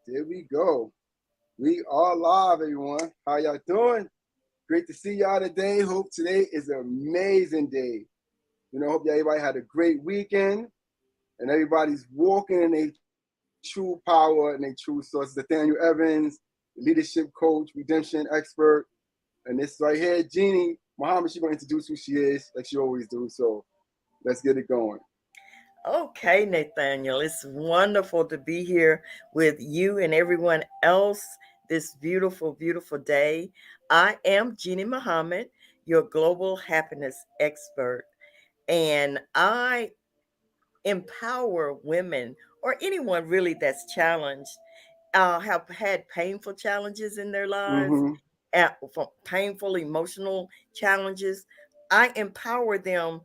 There we go. We are live, everyone. How y'all doing? Great to see y'all today. Hope today is an amazing day. Hope everybody had a great weekend and everybody's walking in a true power and a true source. Nathaniel Evans, leadership coach, redemption expert. And this right here, Jeannie Muhammad, she's going to introduce who she is like she always do. So let's get it going. Okay, Nathaniel, it's wonderful to be here with you and everyone else this beautiful, beautiful day. I am Jeannie Muhammad, your global happiness expert, and I empower women or anyone really that's challenged, have had painful challenges in their lives, Mm-hmm. from painful emotional challenges. I empower them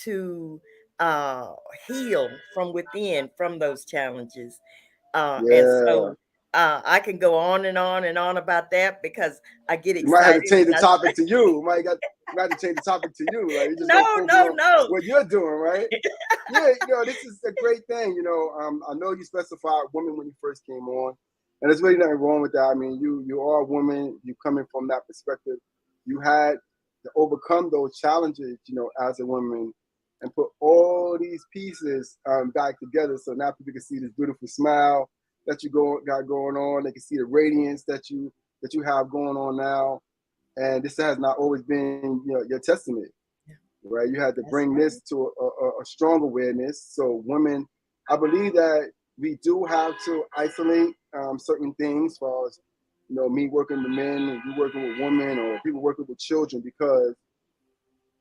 to uh, heal from within from those challenges. And Yeah. so I can go on and on and on about that because I get You might have to excited change and the I topic to you. You might have to change the topic to you. Like you're just gonna no, focus no, on no. what you're doing, right? Yeah, this is a great thing. I know you specified women when you first came on, and there's really nothing wrong with that. I mean, you are a woman. You coming from that perspective. You had to overcome those challenges, as a woman, and put all these pieces back together. So now people can see this beautiful smile that got going on. They can see the radiance that you have going on now, and this has not always been your testament, right? You had to That's bring this right. to a strong awareness. So women, I believe that we do have to isolate certain things, as far as me working with men and you working with women or people working with children, because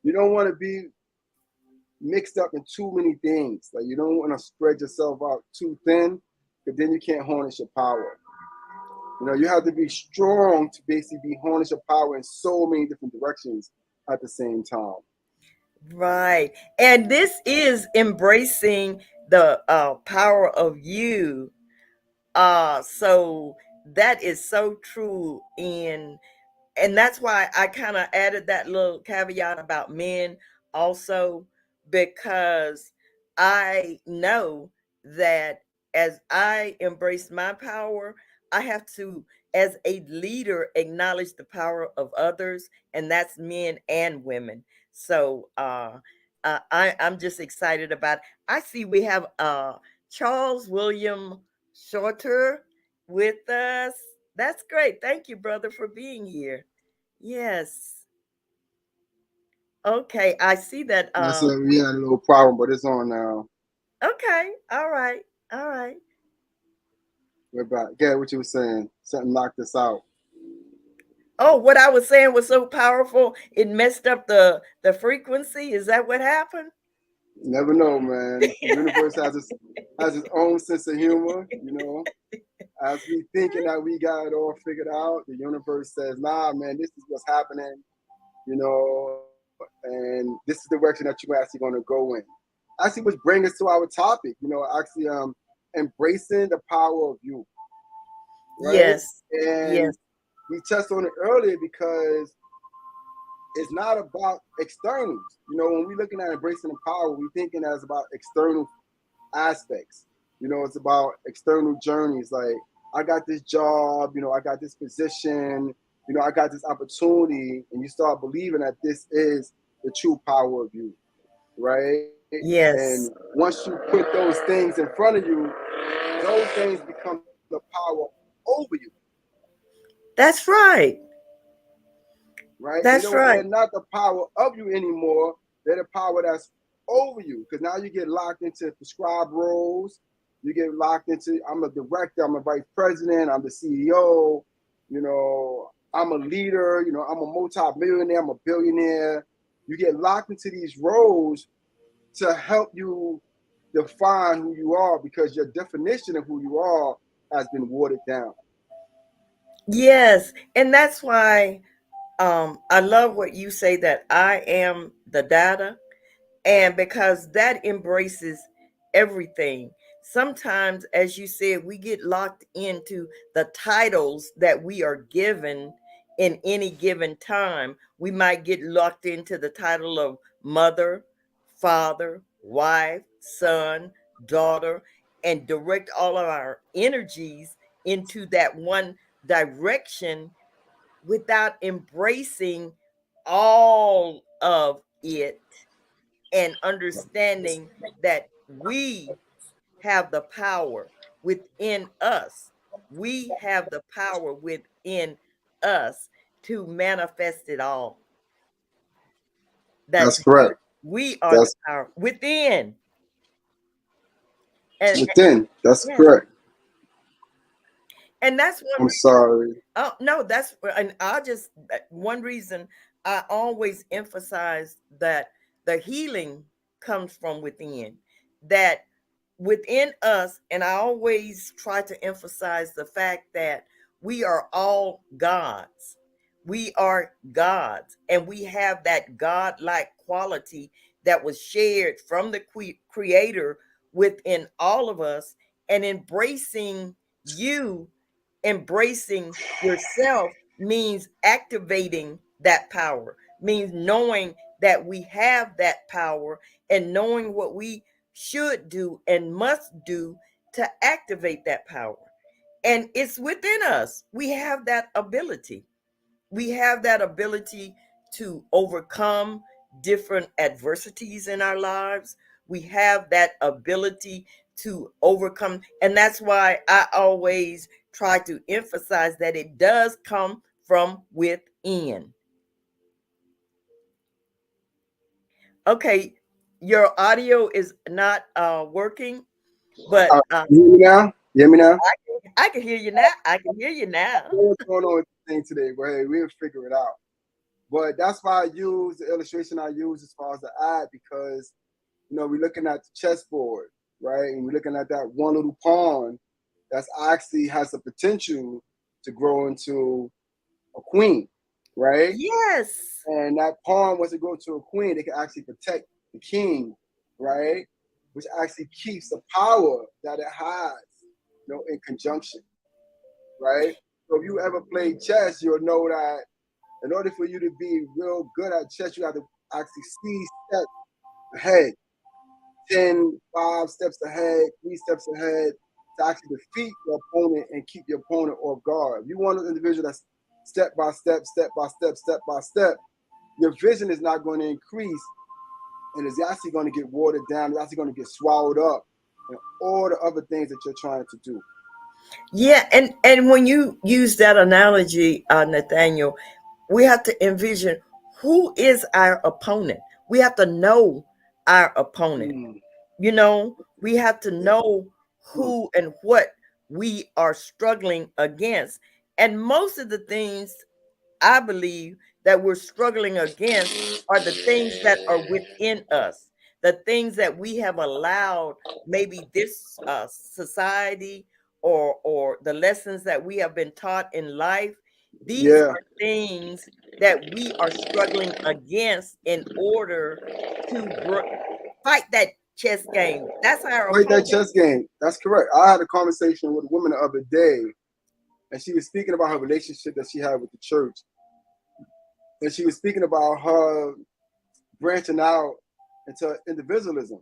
you don't want to be mixed up in too many things. Like you don't want to spread yourself out too thin, because then you can't harness your power. You have to be strong to basically be harness your power in so many different directions at the same time. Right. And this is embracing the power of you. So that is so true and that's why I kind of added that little caveat about men also, because I know that as I embrace my power, I have to, as a leader, acknowledge the power of others, and that's men and women. So I'm just excited about. I see we have Charles William Shorter with us. That's great. Thank you, brother, for being here. Yes. Okay. I see that. That's we had a little problem, but it's on now. Okay. All right. All right. We're back. Get what you were saying. Something knocked us out. Oh, what I was saying was so powerful, it messed up the frequency. Is that what happened? You never know, man. The universe has its own sense of humor. As we thinking that we got it all figured out, the universe says, "Nah, man, this is what's happening." And this is the direction that you're actually going to go in. Actually, which brings us to our topic. Actually, embracing the power of you, right? Yes. And Yes. we touched on it earlier because it's not about externals. When we're looking at embracing the power, we're thinking as about external aspects. It's about external journeys. Like, I got this job, I got this position, I got this opportunity, and you start believing that this is the true power of you, right? And Yes. once you put those things in front of you, those things become the power over you, That's right. right? That's They're right. not the power of you anymore. They're the power that's over you. Because now you get locked into prescribed roles. You get locked into, I'm a director, I'm a vice president, I'm the CEO, I'm a leader, I'm a multi-millionaire, I'm a billionaire. You get locked into these roles to help you define who you are, because your definition of who you are has been watered down. Yes. And that's why I love what you say that I am the data. And because that embraces everything. Sometimes, as you said, we get locked into the titles that we are given in any given time. We might get locked into the title of mother, father, wife, son, daughter, and direct all of our energies into that one direction without embracing all of it and understanding that we have the power within us. We have the power within us to manifest it all. That That's correct. we are the That's power within. And within. That's yes, correct. and that's one I'm reason. sorry. Oh no, that's and I just one reason I always emphasize that the healing comes from within. That within us, and I always try to emphasize the fact that we are all gods. We are gods, and we have that God-like quality that was shared from the creator within all of us, and embracing yourself means activating that power, means knowing that we have that power and knowing what we should do and must do to activate that power. And it's within us. We have that ability. We have that ability to overcome different adversities in our lives. We have that ability to overcome. And that's why I always try to emphasize that it does come from within. Okay, your audio is not working, but You hear me now? You hear me now? I can hear you now. I can hear you now. What's going on with this thing today? But hey, we'll figure it out. But that's why I use the illustration I use as far as the ad, because we're looking at the chessboard, right? And we're looking at that one little pawn that's actually has the potential to grow into a queen, right? Yes. And that pawn, once it goes to a queen, it can actually protect the king, right? Which actually keeps the power that it has, in conjunction, right? So if you ever played chess, you'll know that in order for you to be real good at chess, you have to actually see steps ahead, 10, 5 steps ahead, 3 steps ahead, to actually defeat your opponent and keep your opponent off guard. If you want an individual that's step by step, step by step, step by step, your vision is not going to increase, and it's actually going to get watered down. It's actually going to get swallowed up and all the other things that you're trying to do. Yeah, and when you use that analogy, Nathaniel, we have to envision who is our opponent. We have to know our opponent. Mm, We have to yeah. know Mm. who and what we are struggling against. And most of the things I believe that we're struggling against are the things that are within us, the things that we have allowed maybe this society or the lessons that we have been taught in life. These Yeah. are things that we are struggling against in order to fight that chess game. That's our Wait, that opponent. chess game. That's correct. I had a conversation with a woman the other day, and she was speaking about her relationship that she had with the church. And she was speaking about her branching out into individualism.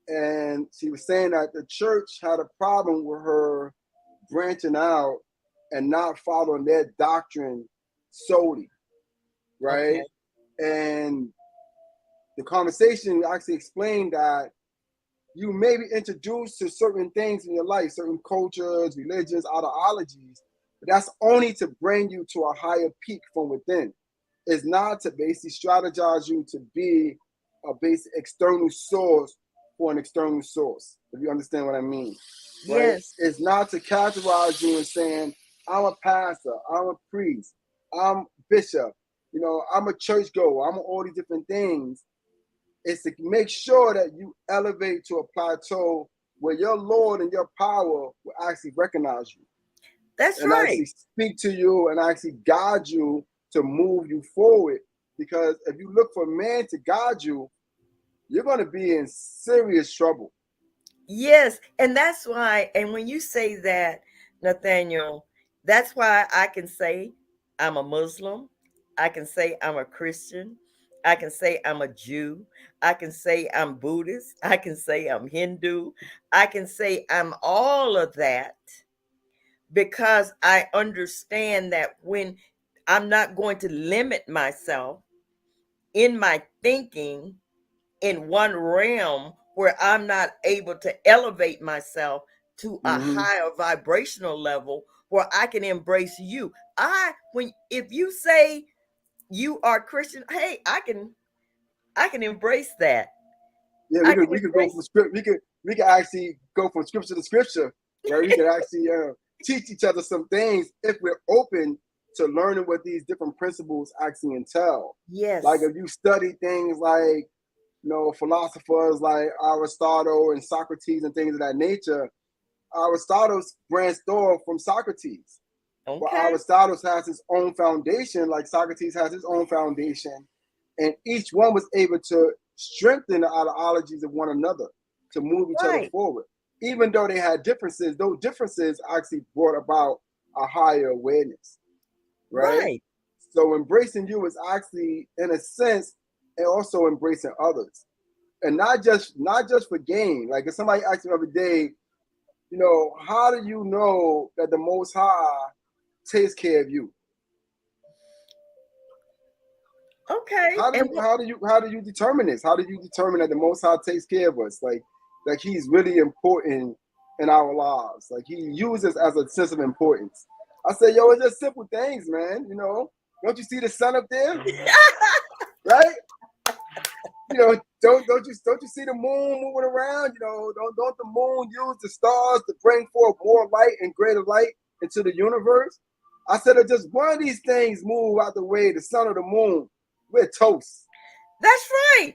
And she was saying that the church had a problem with her branching out and not following their doctrine solely, right? Okay. And the conversation actually explained that you may be introduced to certain things in your life, certain cultures, religions, ideologies, but that's only to bring you to a higher peak from within. It's not to basically strategize you to be a basic external source for an external source, if you understand what I mean, right? Yes. It's not to categorize you and saying, I'm a pastor, I'm a priest, I'm bishop, I'm a church goer, I'm all these different things. Is to make sure that you elevate to a plateau where your Lord and your power will actually recognize you That's and right. actually speak to you and actually guide you to move you forward. Because if you look for man to guide you, you're going to be in serious trouble. Yes, and that's why, and when you say that, Nathaniel, that's why I can say I'm a Muslim. I can say I'm a Christian. I can say I'm a Jew. I can say I'm Buddhist. I can say I'm Hindu. I can say I'm all of that because I understand that when I'm not going to limit myself in my thinking in one realm where I'm not able to elevate myself to a Mm-hmm. higher vibrational level where I can embrace you. When if you say you are Christian, hey, I can embrace that. Yeah, I can we could go embrace. from script. We could actually go from scripture to scripture, right? We could actually teach each other some things if we're open to learning what these different principles actually entail. Like Yes. if you study things like philosophers like Aristotle and Socrates and things of that nature, Aristotle's branched off from Socrates. But Okay. Aristotle has his own foundation, like Socrates has his own foundation, and each one was able to strengthen the ideologies of one another to move each other Right. forward. Even though they had differences, those differences actually brought about a higher awareness, right? Right. So embracing you is actually, in a sense, and also embracing others, and not just for gain. Like if somebody asks me the other day, how do you know that the Most High takes care of you? Okay. How do And you how do you determine this? How do you determine that the Most High takes care of us? Like He's really important in our lives. Like He uses as a sense of importance. I say, yo, it's just simple things, man. Don't you see the sun up there, right? Don't you see the moon moving around? Don't the moon use the stars to bring forth more light and greater light into the universe? I said, if just one of these things move out the way, the sun or the moon, we're toast. that's right.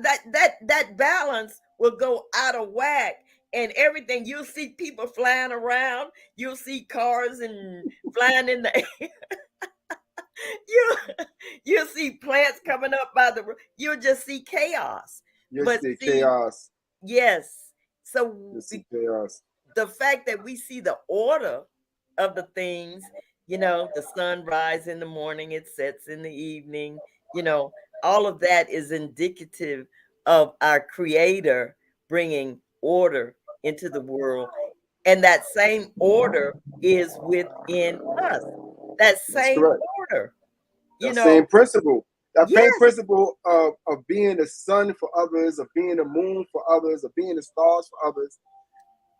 That balance will go out of whack, and everything. You'll see people flying around. You'll see cars and flying in the. you you'll see plants coming up by the. You'll just see chaos. You But see see, chaos. yes. You So see chaos. the fact that we see the order of the things, the sun rises in the morning, it sets in the evening, you know, all of that is indicative of our creator bringing order into the world. And that same order is within us. That That's same correct. order, you That same know, principle. That same yes, principle of being the sun for others, of being the moon for others, of being the stars for others,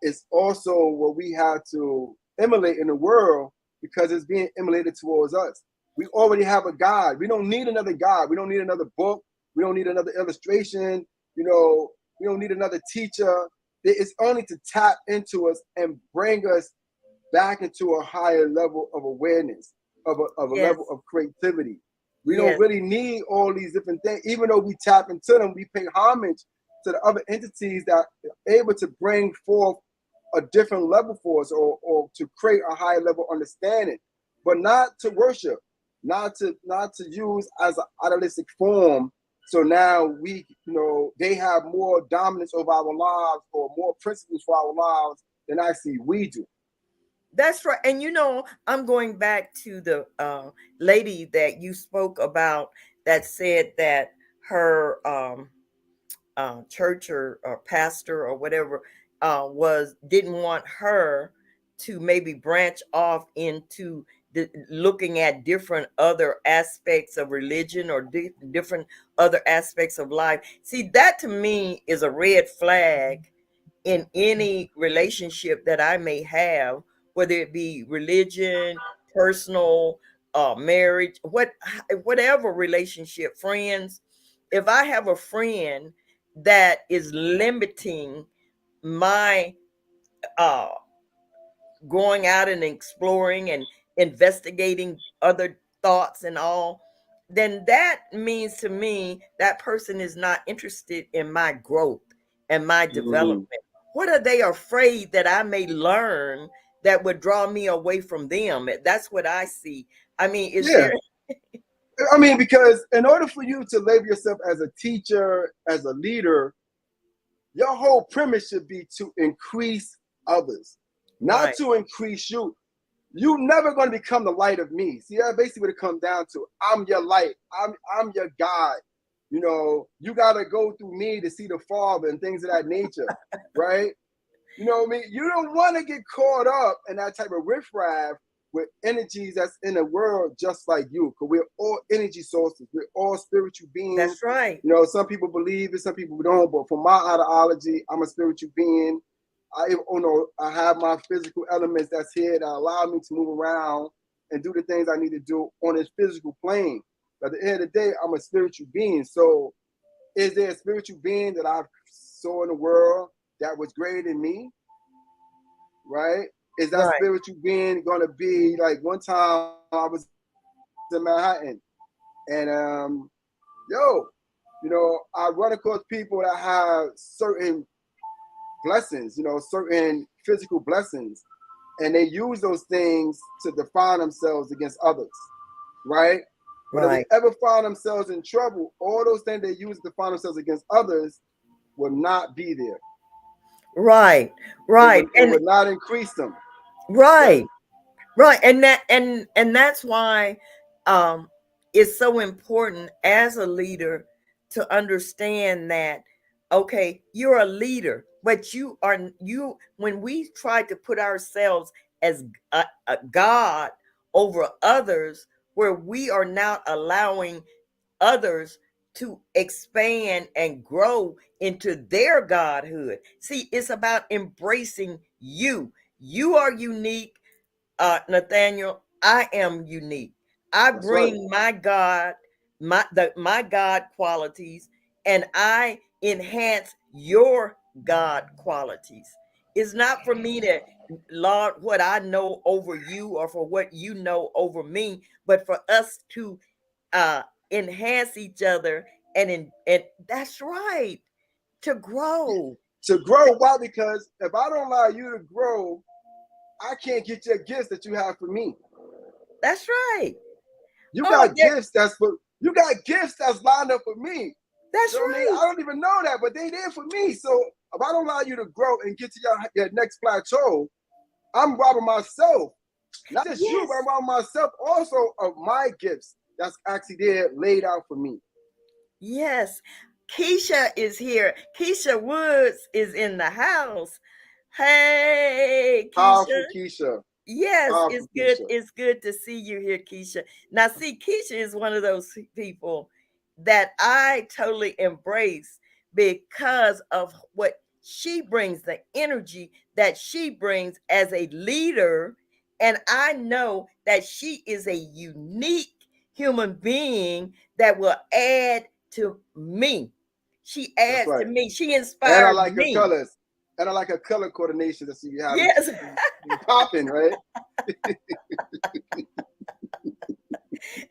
is also what we have to emulate in the world because it's being emulated towards us. We already have a God. We don't need another God. We don't need another book. We don't need another illustration. We don't need another teacher. It's only to tap into us and bring us back into a higher level of awareness, of a level yes, of creativity. We don't yes, really need all these different things. Even though we tap into them, we pay homage to the other entities that are able to bring forth a different level for us, or to create a higher level understanding, but not to worship, not to use as an idealistic form. So now they have more dominance over our lives or more principles for our lives than actually we do. that's right. And I'm going back to the lady that you spoke about that said that her church or pastor or whatever was didn't want her to maybe branch off into looking at different other aspects of religion or different other aspects of life. See, that to me is a red flag in any relationship that I may have, whether it be religion, personal, marriage, whatever relationship, friends. If I have a friend that is limiting my uh, going out and exploring and investigating other thoughts and all, then that means to me that person is not interested in my growth and my Mm-hmm. development. What are they afraid that I may learn that would draw me away from them? That's what I see. I mean, is Yeah, there. I mean, because in order for you to label yourself as a teacher, as a leader, your whole premise should be to increase others, not Right. to increase you. You never going to become the light of me. See, that's basically what it comes down to. I'm your light. I'm your guide. You got to go through me to see the Father and things of that nature, right? You know what I mean? You don't want to get caught up in that type of riffraff with energies that's in the world just like you. Because we're all energy sources. We're all spiritual beings. That's right. You know, some people believe it, some people don't. But for my ideology, I'm a spiritual being. I have my physical elements that's here that allow me to move around and do the things I need to do on this physical plane. But at the end of the day, I'm a spiritual being. So is there a spiritual being that I saw in the world that was greater than me? Right? Is that Right. spiritual being going to be like one time I was in Manhattan and I run across people that have certain blessings, certain physical blessings, and they use those things to define themselves against others, right? But if they Right. ever find themselves in trouble, all those things they use to define themselves against others will not be there. Right. It Right. would it would not increase them. But Right. Right. And that's why um it's so important as a leader to understand that, okay, you're a leader, but you when we try to put ourselves as a God over others, where we are not allowing others to expand and grow into their godhood. See, it's about embracing you. You are unique, Nathaniel. I am unique. I that's right. bring my God, my God qualities, and I enhance your God qualities. It's not for me to laud what I know over you or for what you know over me, but for us to uh enhance each other and that's right, to grow. To grow, why? Because if I don't allow you to grow, I can't get your gifts that you have for me. That's right. You Oh, got gifts that's lined up for me. that's You know what I mean? right. I don't even know that, but they there for me. So if I don't allow you to grow and get to your next plateau, I'm robbing myself. Not just you, but I'm Yes. robbing myself also of my gifts that's actually there laid out for me. Yes. Keisha is here. Keisha Woods is in the house. Hey, Keisha. Powerful Keisha. Yes, Powerful it's good. Keisha. It's good to see you here, Keisha. Now, see, Keisha is one of those people that I totally embrace because of what she brings, the energy that she brings as a leader. And I know that she is a unique human being that will add to me. She That's adds to right. me. She And I inspires like her me. colors. And I like her color coordination that she be having. Yes. She be popping, right?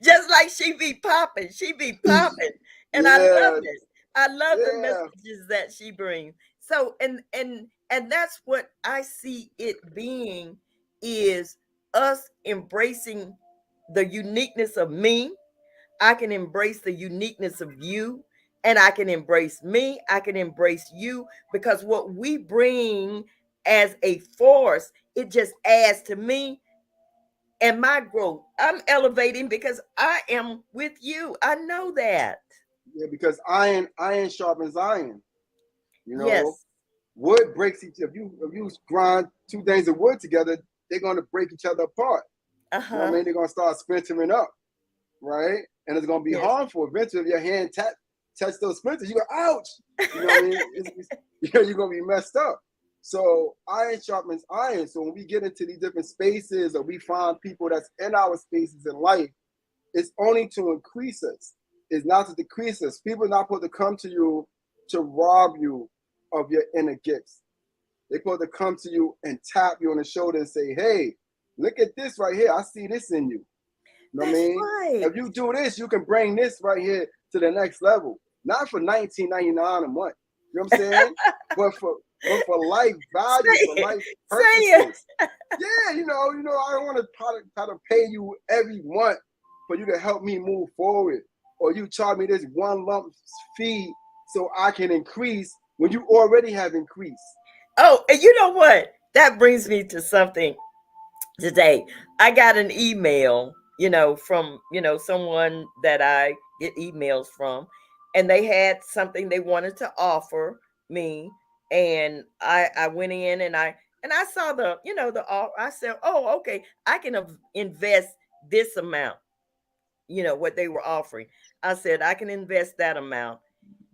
Just like she be popping, she be popping, and I love Yeah, it. I love the yeah. messages that she brings. So, and that's what I see it being, is us embracing the uniqueness of me. I can embrace the uniqueness of you, and I can embrace me. I can embrace you, because what we bring as a force, it just adds to me and my growth. I'm elevating because I am with you. I know that. Yeah, because iron sharpens iron. You know, Yes. wood breaks each. If you grind two things of wood together, they're gonna break each other apart. You know what I Uh-huh. mean? They're gonna start splintering up, right? And it's gonna be Yes. harmful. Eventually, if your hand touch those splinters, you go, ouch. You know what I mean? You're gonna be messed up. So iron sharpens iron. So when we get into these different spaces, or we find people that's in our spaces in life, it's only to increase us. It's not to decrease us. People are not supposed to come to you to rob you of your inner gifts. They're supposed to come to you and tap you on the shoulder and say, hey, look at this right here. I see this in you. You know what I That's mean? right. If you do this, you can bring this right here to the next level. Not for 19.99 a month. You know what I'm saying? But for life value, Say for it. life Say it. purposes. Yeah, I don't want to try to pay you every month for you to help me move forward. Or you charge me this one lump fee so I can increase when you already have increased. Oh, and you know what? That brings me to something today. I got an email, from, someone that I get emails from, and they had something they wanted to offer me. And I went in and I saw the, you know, the I said, oh, okay, I can invest this amount, you know, what they were offering. I said, I can invest that amount.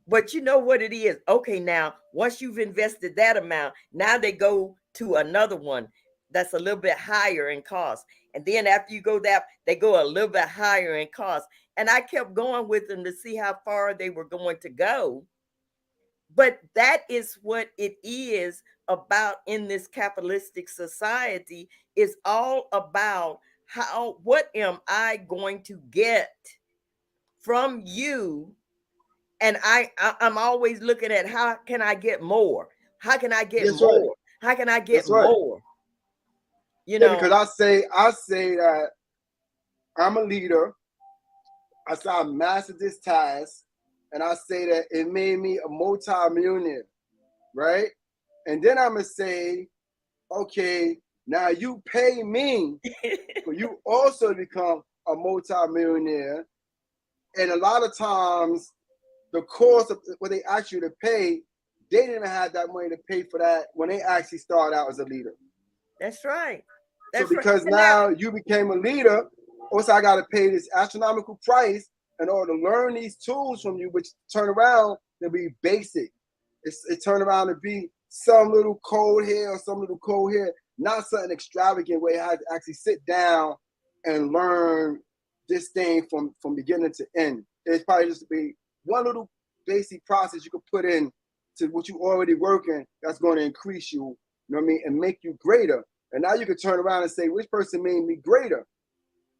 But you know what it is? Okay, now once you've invested that amount, now they go to another one that's a little bit higher in cost. And then after you go that, they go a little bit higher in cost. And I kept going with them to see how far they were going to go. But that is what it is about in this capitalistic society. Is all about how, what am I going to get from you? And I'm always looking at how can I get more? How can I get That's right. more? How can I get That's right. more? You Yeah, because know, I say that I'm a leader. I say I mastered this task, and I say that it made me a multi-millionaire, right? And then I'm gonna say, okay, now you pay me for you also become a multi-millionaire. And a lot of times, the cost of what they ask you to pay, they didn't have that money to pay for that when they actually started out as a leader. that's right. So That's right. because And now, now you became a leader, also I got to pay this astronomical price in order to learn these tools from you, which turn around to be basic. It turned around to be some little code here or some little code here, not something extravagant where you had to actually sit down and learn this thing from beginning to end. It's probably just to be one little basic process you could put in to what you already working that's going to increase you, you know what I mean, and make you greater. And now you can turn around and say, which person made me greater,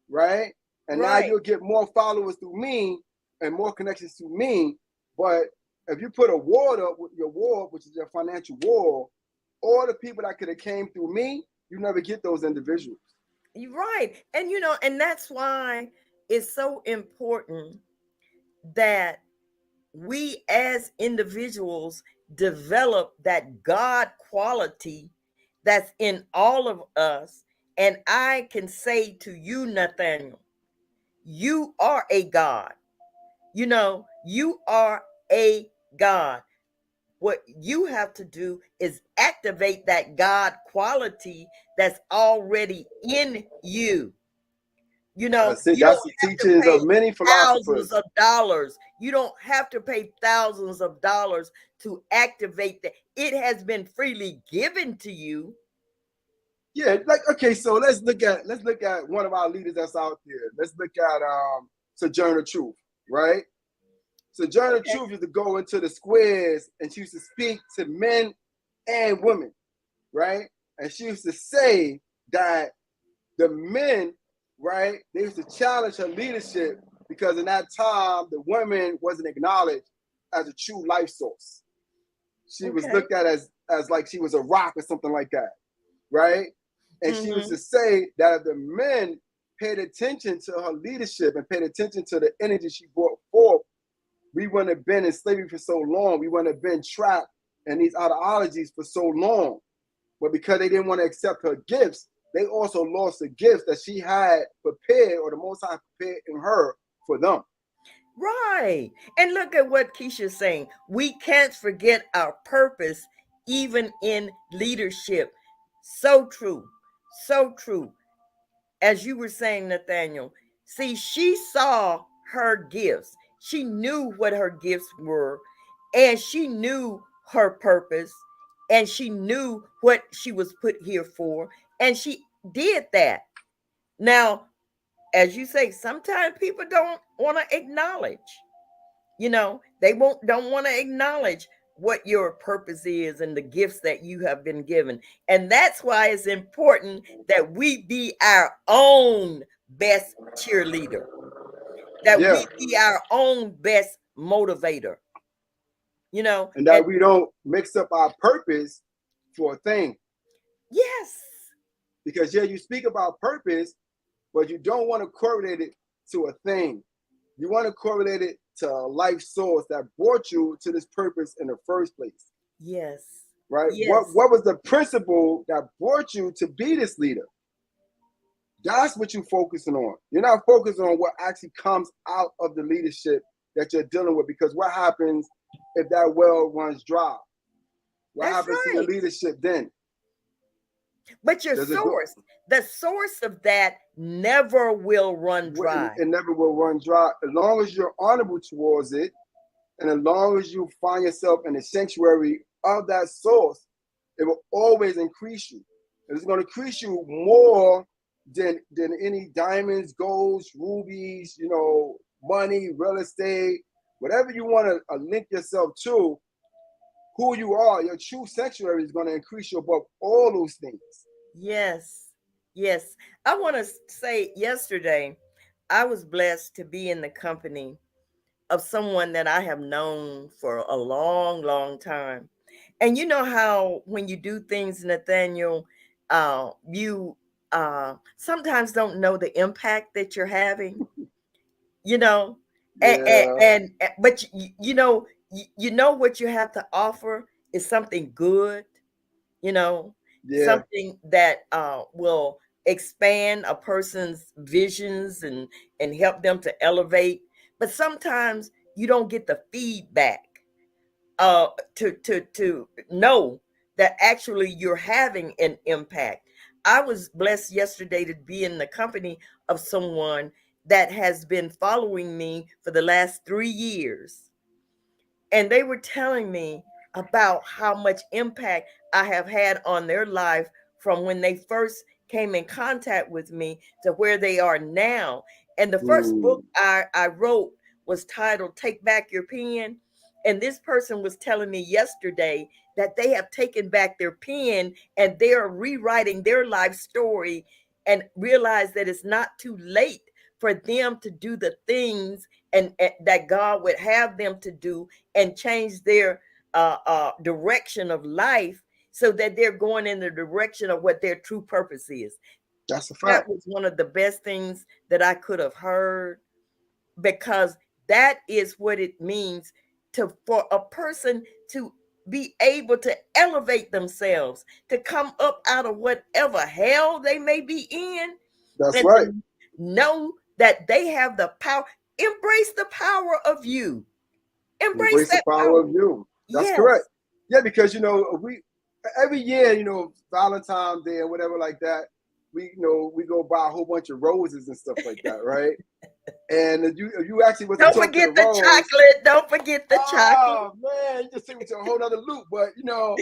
right? And now right, you'll get more followers through me and more connections to me. But if you put a wall up with your wall, which is your financial wall, all the people that could have came through me, you never get those individuals. you're right. And you know, and that's why it's so important that we as individuals develop that God quality that's in all of us. And I can say to you, Nathaniel, you are a God. You know, you are a God. What you have to do is activate that God quality that's already in you. You know, See, you don't that's the have to teachings of pay many thousands philosophers. of dollars. You don't have to pay thousands of dollars to activate that. It has been freely given to you. Yeah, like okay, so let's look at one of our leaders that's out there. Let's look at Sojourner Truth, right? Sojourner Okay. Truth used to go into the squares and she used to speak to men and women, right? And she used to say that the men, right, they used to challenge her leadership because in that time the women wasn't acknowledged as a true life source. She was Okay. looked at as like she was a rock or something like that, right? And she used Mm-hmm. to say that if the men paid attention to her leadership and paid attention to the energy she brought forth, we wouldn't have been in slavery for so long. We wouldn't have been trapped in these ideologies for so long. But because they didn't want to accept her gifts, they also lost the gifts that she had prepared, or the Most High prepared in her for them. Right. And look at what Keisha's saying. We can't forget our purpose even in leadership. So true. So true. As you were saying, Nathaniel, see, she saw her gifts. She knew what her gifts were, and she knew her purpose, and she knew what she was put here for, and she did that. Now, as you say, sometimes people don't want to acknowledge. You know, they won't don't want to acknowledge what your purpose is and the gifts that you have been given. And that's why it's important that we be our own best cheerleader, that Yeah. we be our own best motivator, you know. And And that we don't mix up our purpose for a thing. yes, Because yeah, you speak about purpose, but you don't want to correlate it to a thing. You want to correlate it to a life source that brought you to this purpose in the first place, yes, right? What yes, what was the principle that brought you to be this leader? That's what you're focusing on. You're not focusing on what actually comes out of the leadership that you're dealing with. Because what happens if that well runs dry? What That's happens to your right. leadership then? But your Does it go? source, the source of that never will run dry. It never will run dry as long as you're honorable towards it, and as long as you find yourself in the sanctuary of that source, it will always increase you. It's going to increase you more than any diamonds, golds, rubies, money, real estate, whatever you want to link yourself to. Who you are, your true sanctuary is going to increase you above all those things. Yes. Yes. I want to say yesterday, I was blessed to be in the company of someone that I have known for a long, long time. And you know how when you do things, Nathaniel, you sometimes don't know the impact that you're having, you know, Yeah, but you know what you have to offer is something good, you know, yeah, something that will expand a person's visions and help them to elevate. But sometimes you don't get the feedback to know that actually you're having an impact. I was blessed yesterday to be in the company of someone that has been following me for the last 3 years, and they were telling me about how much impact I have had on their life from when they first came in contact with me to where they are now. And the first book mm, I wrote was titled Take Back Your Pen. And this person was telling me yesterday that they have taken back their pen and they are rewriting their life story and realize that it's not too late for them to do the things and that God would have them to do and change their direction of life so that they're going in the direction of what their true purpose is. that's a That fact. was one of the best things that I could have heard, because that is what it means to for a person to be able to elevate themselves, to come up out of whatever hell they may be in, That's and right. to know that they have the power. Embrace the power of you. Embrace Embrace the that power of power. you. That's correct. Yes. Yeah, because we every year, Valentine's Day or whatever like that, we go buy a whole bunch of roses and stuff like that, right? And if you actually was to Don't talk to the forget the rose, chocolate. Don't forget the chocolate. oh man, you just take me to a whole other loop. But you know,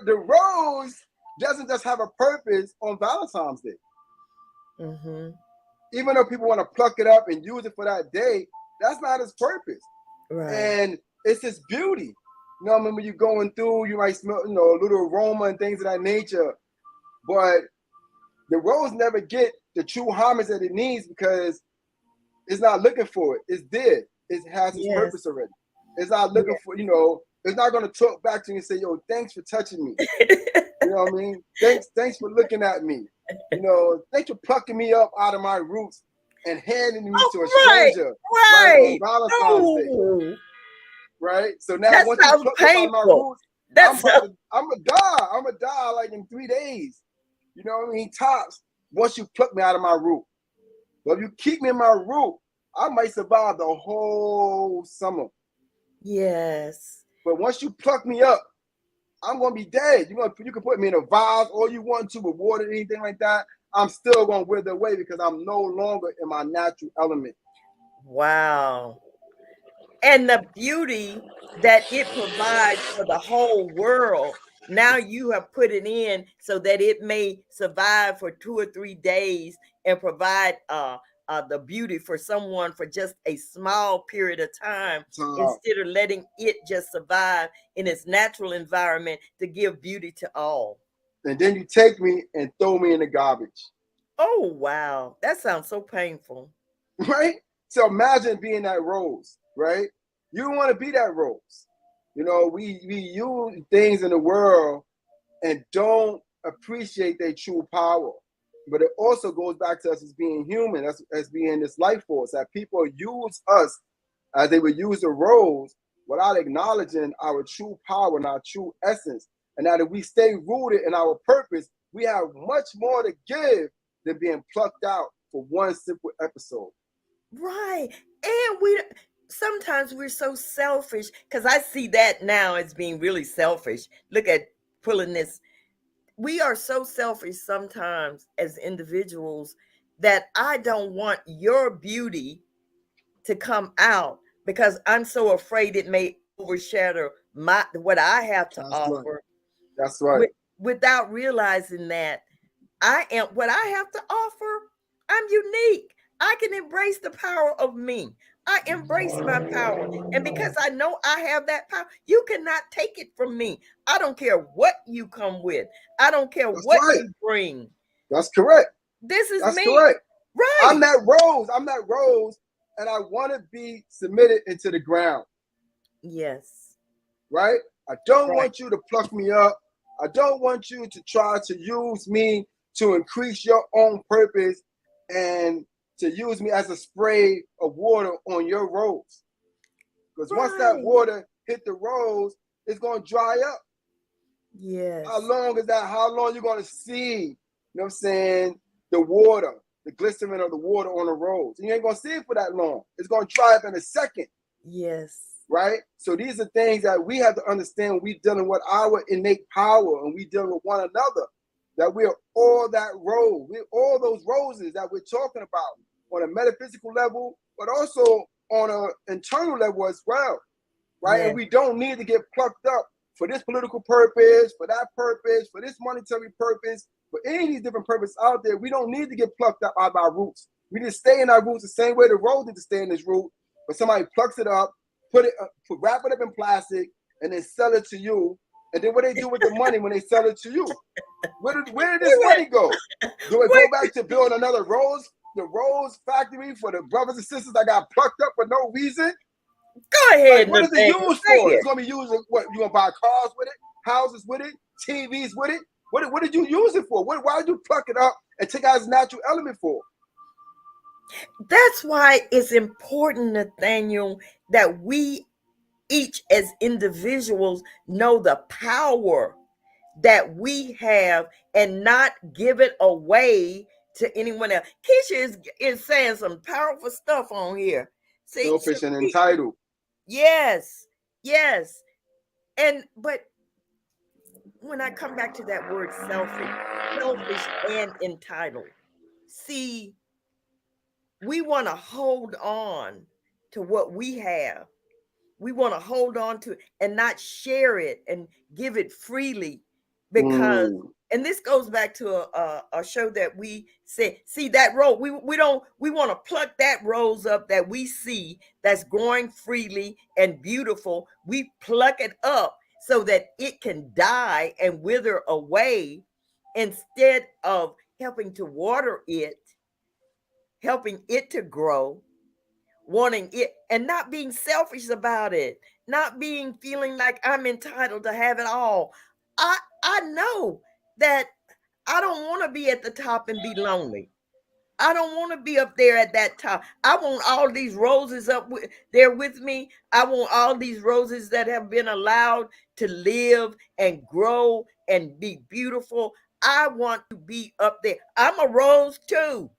the rose doesn't just have a purpose on Valentine's Day. Mm-hmm. Even though people want to pluck it up and use it for that day, that's not its purpose. Right. And it's its beauty. I mean, when you're going through, you might smell, a little aroma and things of that nature. But the rose never get the true homage that it needs because it's not looking for it. It's dead. It has its Yes. purpose already. It's not looking Yeah. for, it's not going to talk back to you and say, yo, thanks for touching me. You know what I mean? Thanks for looking at me. Thanks for plucking me up out of my roots and handing me Oh, to a right. stranger, right, on Right. Valentine's Day, No. right? So now That once you sounds pluck me up out of my painful. roots, That's so. I'm gonna die. I'm gonna die like in 3 days. You know what I mean? Tops. Once you pluck me out of my root. But if you keep me in my root, I might survive the whole summer. Yes. But once you pluck me up, I'm gonna be dead. You can put me in a vase all you want to with water, anything like that. I'm still gonna wither away because I'm no longer in my natural element. Wow. And the beauty that it provides for the whole world. Now you have put it in so that it may survive for 2 or 3 days and provide the beauty for someone for just a small period of time, So, instead of letting it just survive in its natural environment to give beauty to all. and then you take me and throw me in the garbage, Oh, wow. That sounds so painful. right? So imagine being that rose, right? You don't want to be that rose. We use things in the world and don't appreciate their true power. But it also goes back to us as being human, as being this life force, that people use us as they would use the rose without acknowledging our true power and our true essence. And that if we stay rooted in our purpose, we have much more to give than being plucked out for one simple episode. Right. And we sometimes we're so selfish, because I see that now as being really selfish. Look at pulling this. We are so selfish sometimes as individuals that I don't want your beauty to come out because I'm so afraid it may overshadow my what I have to That's right. offer, That's right. with, without realizing that I am what I have to offer. I'm unique. I can embrace the power of me. I embrace my power. And because I know I have that power, you cannot take it from me. I don't care what you come with. I don't care That's what right. you bring. That's correct. This is That's me. correct. I'm Right. that rose. I'm that rose, and I want to be submitted into the ground. Yes. Right? I don't Right. want you to pluck me up. I don't want you to try to use me to increase your own purpose and to use me as a spray of water on your rose. Because once that Right. water hit the rose, it's going to dry up. How Yes. long is that? How long you going to see, you know what I'm saying, the water, the glycerin of the water on the rose? You ain't going to see it for that long. It's going to dry up in a second. Yes. Right? So these are things that we have to understand when we dealing with our innate power and we dealing with one another. That we're all that rose. We're all those roses that we're talking about on a metaphysical level, but also on an internal level as well. Right? And Yes. we don't need to get plucked up for this political purpose, for that purpose, for this monetary purpose, for any of these different purposes out there. We don't need to get plucked up out of our roots. We just stay in our roots the same way the rose need to stay in this root, but somebody plucks it up, wrap it up in plastic, and then sell it to you. And then what they do with the money when they sell it to you? Where did this money go? Do it go back to build another the rose factory for the brothers and sisters that got plucked up for no reason? Go Like, ahead, what is it Nathaniel. used Say for? it. It's gonna be used. What, you gonna buy cars with it, houses with it, TVs with it? What did you use it for? Why did you pluck it up and take out its natural element for? That's why it's important, Nathaniel, that we each as individuals know the power that we have and not give it away to anyone else. Keisha is saying some powerful stuff on here. See, Selfish and entitled. yes, yes. And but when I come back to that word selfish and entitled, see, we want to hold on to what we have. We want to hold on to it and not share it and give it freely because, Mm, and this goes back to a show that we said, see that rose, we don't, we want to pluck that rose up that we see that's growing freely and beautiful. We pluck it up so that it can die and wither away instead of helping to water it, helping it to grow, wanting it and not being selfish about it, not being feeling like I'm entitled to have it all. I know that I don't want to be at the top and be lonely. I don't want to be up there at that top. I want all these roses there with me. I want all these roses that have been allowed to live and grow and be beautiful. I want to be up there. I'm a rose too.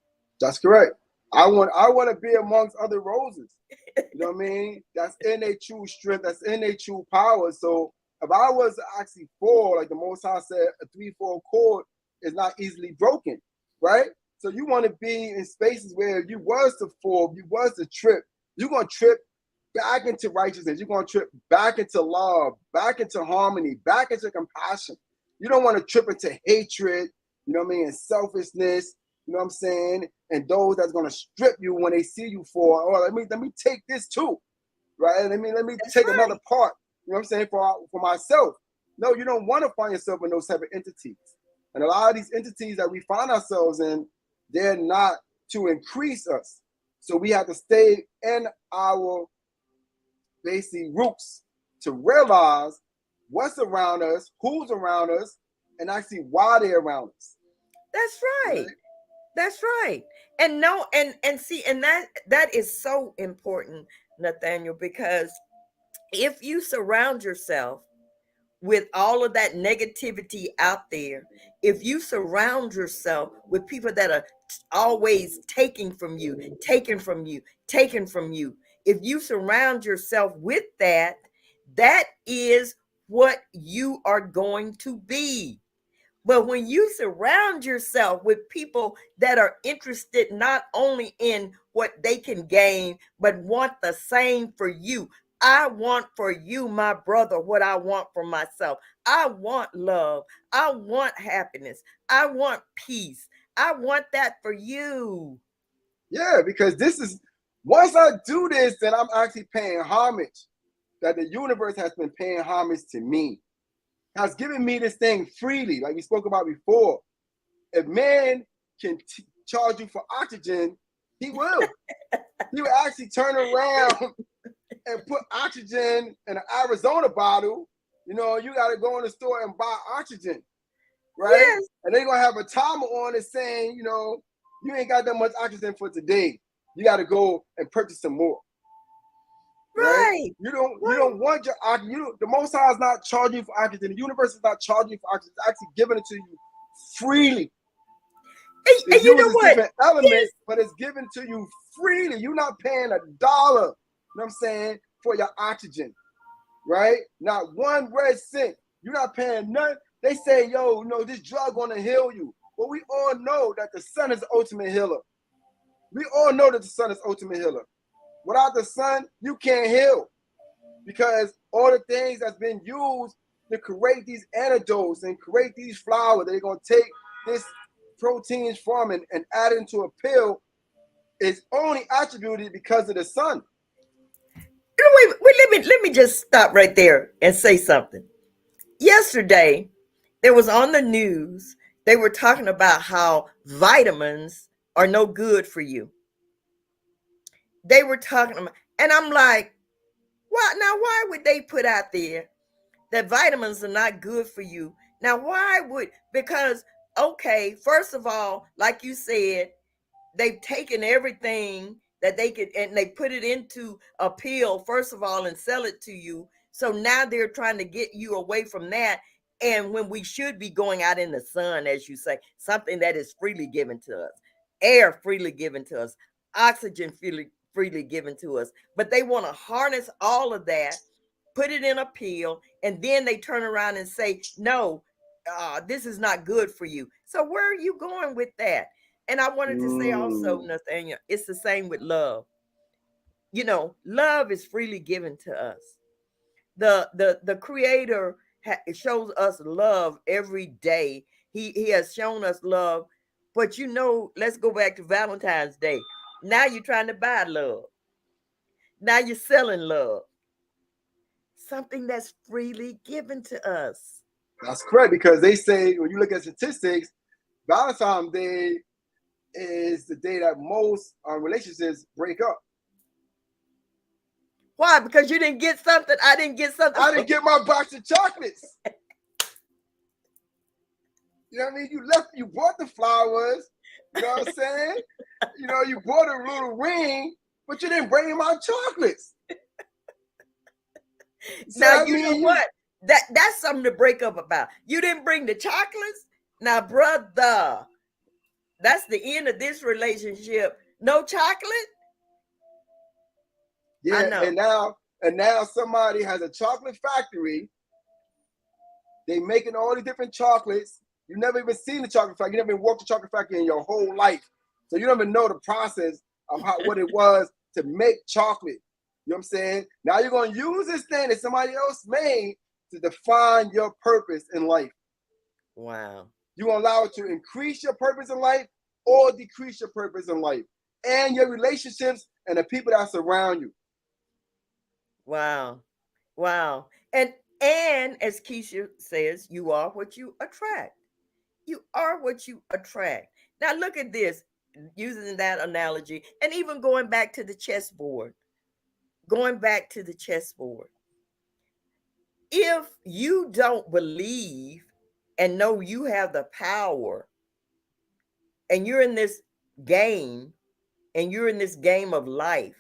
that's correct. I want to be amongst other roses. You know what I mean? That's in their true strength. That's in their true power. So if I was to actually fall, like the Most High said, a 3/4 chord is not easily broken, right? So you want to be in spaces where if you was to fall, if you was to trip, you're gonna trip back into righteousness. You're gonna trip back into love, back into harmony, back into compassion. You don't want to trip into hatred, you know what I mean, and selfishness, you know what I'm saying? And those that's gonna strip you when they see you fall. Oh, let me take this too, right? Let me That's take another right. part. You know what I'm saying for myself. No, you don't want to find yourself in those type of entities. And a lot of these entities that we find ourselves in, they're not to increase us. So we have to stay in our basic roots to realize what's around us, who's around us, and actually why they're around us. That's right. Right? That's right. And no, and see, and that is so important, Nathaniel, because if you surround yourself with all of that negativity out there, if you surround yourself with people that are always taking from you, taking from you, taking from you, if you surround yourself with that, that is what you are going to be. But when you surround yourself with people that are interested not only in what they can gain, but want the same for you. I want for you, my brother, what I want for myself. I want love. I want happiness. I want peace. I want that for you. Yeah, because this is once I do this, then I'm actually paying homage. That the universe has been paying homage to me, has given me this thing freely, like we spoke about before. If man can charge you for oxygen, he will. He will actually turn around and put oxygen in an Arizona bottle. You know, you got to go in the store and buy oxygen, right? Yes. And they're going to have a timer on it saying, you know, you ain't got that much oxygen for today. You got to go and purchase some more, right? Right. You don't want your oxygen. The Most High is not charging you for oxygen. The universe is not charging you for oxygen. It's actually giving it to you freely. And It you know uses what? different Yes. elements, but it's given to you freely. You're not paying $1, you know what I'm saying, for your oxygen, right? Not one red cent. You're not paying none. They say, yo, this drug gonna heal you. But we all know that the sun is the ultimate healer. We all know that the sun is the ultimate healer. Without the sun, you can't heal. Because all the things that's been used to create these antidotes and create these flowers, they're gonna take this proteins from and add it into a pill is only attributed because of the sun. Wait, let me just stop right there and say something. Yesterday, there was on the news, they were talking about how vitamins are no good for you. They were talking about, and I'm like, what? Now, why would they put out there that vitamins are not good for you? Now, why would, because, okay, first of all, like you said, they've taken everything that they could and they put it into a pill first of all and sell it to you. So now they're trying to get you away from that, and when we should be going out in the sun, as you say, something that is freely given to us, air freely given to us, oxygen freely given to us, but they want to harness all of that, put it in a pill, and then they turn around and say no, this is not good for you. So where are you going with that? And I wanted to say also, Mm. Nathaniel, it's the same with love. Love is freely given to us. The Creator shows us love every day. He has shown us love, but let's go back to Valentine's Day. Now you're trying to buy love. Now you're selling love, something that's freely given to us. That's correct, because they say when you look at statistics, Valentine's Day is the day that most relationships break up. Why? Because you didn't get something. I didn't get something. I didn't get my box of chocolates. You know what I mean? You bought the flowers, you know what I'm saying? You bought a little ring, but you didn't bring my chocolates. So Now you know what? That's something to break up about. You didn't bring the chocolates. Now, brother, that's the end of this relationship. No chocolate. I Yeah, know. and now somebody has a chocolate factory. They making all these different chocolates. You never even seen the chocolate factory. You never even walked the chocolate factory in your whole life. So you don't even know the process of what it was to make chocolate. You know what I'm saying? Now you're going to use this thing that somebody else made to define your purpose in life. Wow. You're going to allow it to increase your purpose in life or decrease your purpose in life and your relationships and the people that surround you. Wow. Wow. And as Keisha says, you are what you attract. You are what you attract. Now look at this, using that analogy, and even going back to the chessboard. Going back to the chessboard. If you don't believe and know you have the power, and you're in this game, and you're in this game of life,